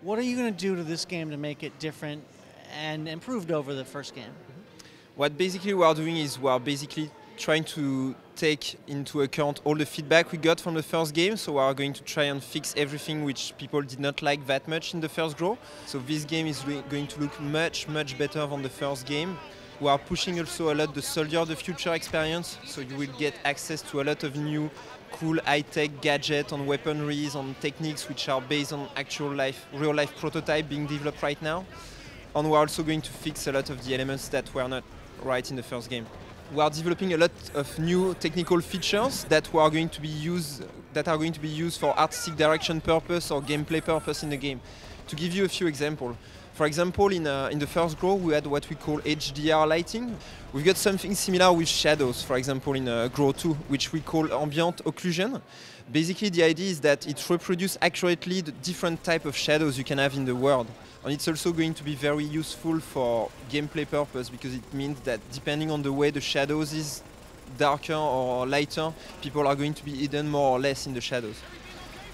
What are you going to do to this game to make it different and improved over the first game? What basically we are doing is we are basically trying to take into account all the feedback we got from the first game. So we are going to try and fix everything which people did not like that much in the first draw. So this game is going to look much better than the first game. We are pushing also a lot the Soldier of the Future experience. So you will get access to a lot of new cool high-tech gadgets and weaponries and techniques which are based on actual life, real-life prototype being developed right now. And we're also going to fix a lot of the elements that were not right in the first game. We are developing a lot of new technical features that are going to be used for artistic direction purpose or gameplay purpose in the game. To give you a few examples. For example, in the first Grow, we had what we call HDR lighting. We've got something similar with shadows, for example, in Grow 2, which we call ambient occlusion. Basically, the idea is that it reproduces accurately the different type of shadows you can have in the world. And it's also going to be very useful for gameplay purpose because it means that depending on the way the shadows is darker or lighter, people are going to be hidden more or less in the shadows.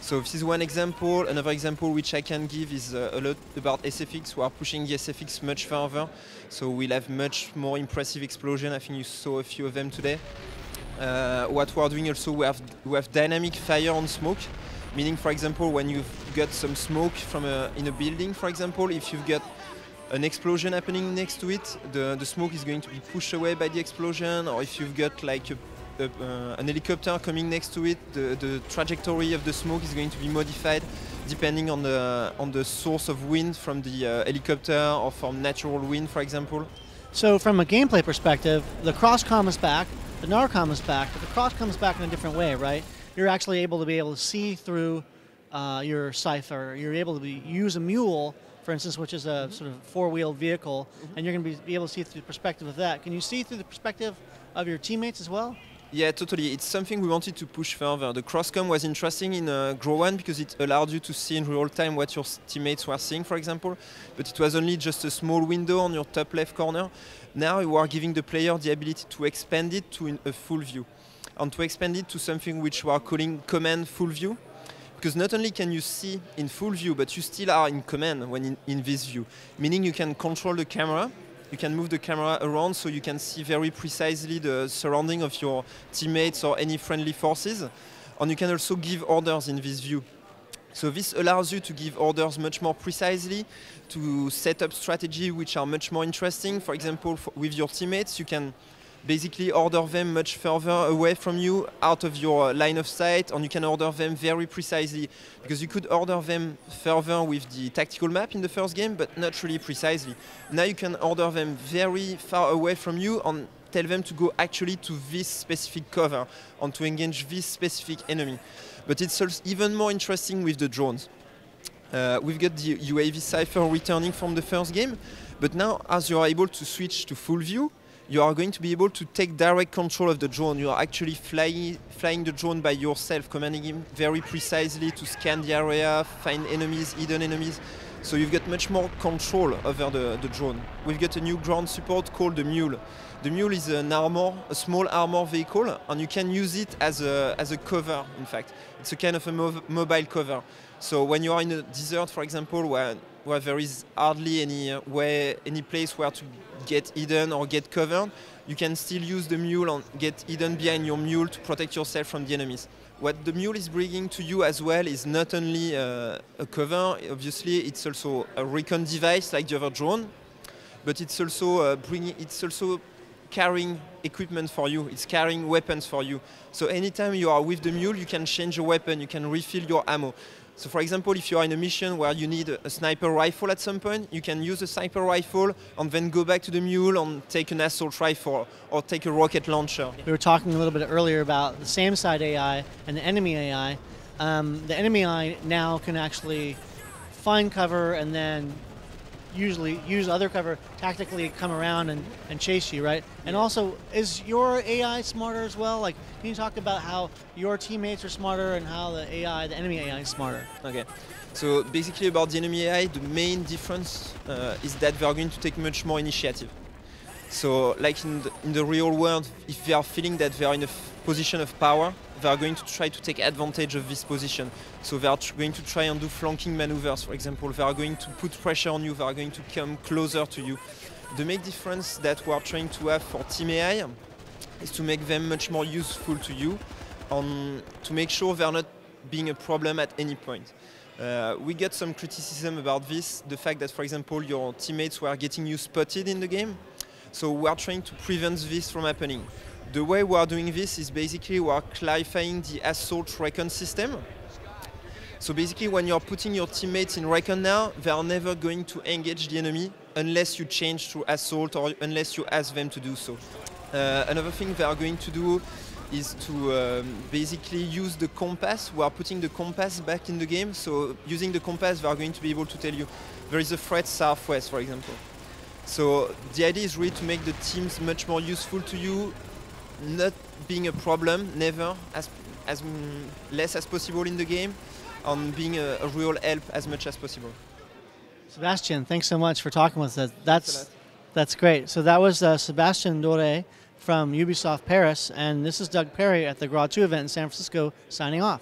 So this is one example. Another example which I can give is a lot about SFX. We are pushing the SFX much further. So we'll have much more impressive explosion. I think you saw a few of them today. What we are doing also, we have dynamic fire on smoke. Meaning, for example, when you've got some smoke from in a building, for example, if you've got an explosion happening next to it, the smoke is going to be pushed away by the explosion. Or if you've got like an helicopter coming next to it, the trajectory of the smoke is going to be modified depending on the source of wind from the helicopter or from natural wind, for example. So from a gameplay perspective, the cross-comm is back, the narcom is back, but the cross comes back in a different way, right? You're actually able to see through your cipher. You're able to use a mule, for instance, which is a sort of four-wheeled vehicle, and you're going to be able to see through the perspective of that. Can you see through the perspective of your teammates as well? Yeah, totally. It's something we wanted to push further. The cross-comm was interesting in Grow 1 because it allowed you to see in real time what your teammates were seeing, for example, but it was only just a small window on your top left corner. Now you are giving the player the ability to expand it to a full view. And to expand it to something which we are calling command full view, because not only can you see in full view, but you still are in command when in this view, meaning you can control the camera, you can move the camera around so you can see very precisely the surrounding of your teammates or any friendly forces, and you can also give orders in this view. So this allows you to give orders much more precisely, to set up strategy which are much more interesting. For example, with your teammates, you can basically order them much further away from you, out of your line of sight, and you can order them very precisely. Because you could order them further with the tactical map in the first game, but not really precisely. Now you can order them very far away from you and tell them to go actually to this specific cover and to engage this specific enemy. But it's also even more interesting with the drones. We've got the UAV cipher returning from the first game, but now as you are able to switch to full view, you are going to be able to take direct control of the drone. You are actually flying the drone by yourself, commanding him very precisely to scan the area, find enemies, hidden enemies. So you've got much more control over the drone. We've got a new ground support called the mule. The mule is a small armor vehicle, and you can use it as a cover, in fact. It's a kind of a mobile cover. So when you are in a desert, for example, where there is hardly any place where to get hidden or get covered, you can still use the mule and get hidden behind your mule to protect yourself from the enemies. What the mule is bringing to you as well is not only a cover, obviously it's also a recon device like the other drone, but it's also carrying equipment for you, it's carrying weapons for you. So anytime you are with the mule, you can change your weapon, you can refill your ammo. So for example, if you are in a mission where you need a sniper rifle at some point, you can use a sniper rifle and then go back to the mule and take an assault rifle or take a rocket launcher. We were talking a little bit earlier about the same side AI and the enemy AI. The enemy AI now can actually find cover and then usually use other cover, tactically come around and chase you, right? And also, is your AI smarter as well? Like, can you talk about how your teammates are smarter and how the enemy AI is smarter? Okay, so basically about the enemy AI, the main difference is that they are going to take much more initiative. So like in the real world, if they are feeling that they are in a position of power, they are going to try to take advantage of this position. So they are going to try and do flanking maneuvers, for example. They are going to put pressure on you, they are going to come closer to you. The main difference that we are trying to have for Team AI is to make them much more useful to you, and to make sure they are not being a problem at any point. We got some criticism about this, the fact that, for example, your teammates were getting you spotted in the game. So we are trying to prevent this from happening. The way we are doing this is basically we are clarifying the assault recon system. So basically when you're putting your teammates in recon now, they are never going to engage the enemy unless you change to assault or unless you ask them to do so. Another thing they are going to do is to basically use the compass. We are putting the compass back in the game. So using the compass, they are going to be able to tell you there is a threat southwest, for example. So the idea is really to make the teams much more useful to you, not being a problem, never, as less as possible in the game, and being a real help as much as possible. Sebastian, thanks so much for talking with us. That's great. So that was Sebastian Doré from Ubisoft Paris, and this is Doug Perry at the GRA 2 event in San Francisco signing off.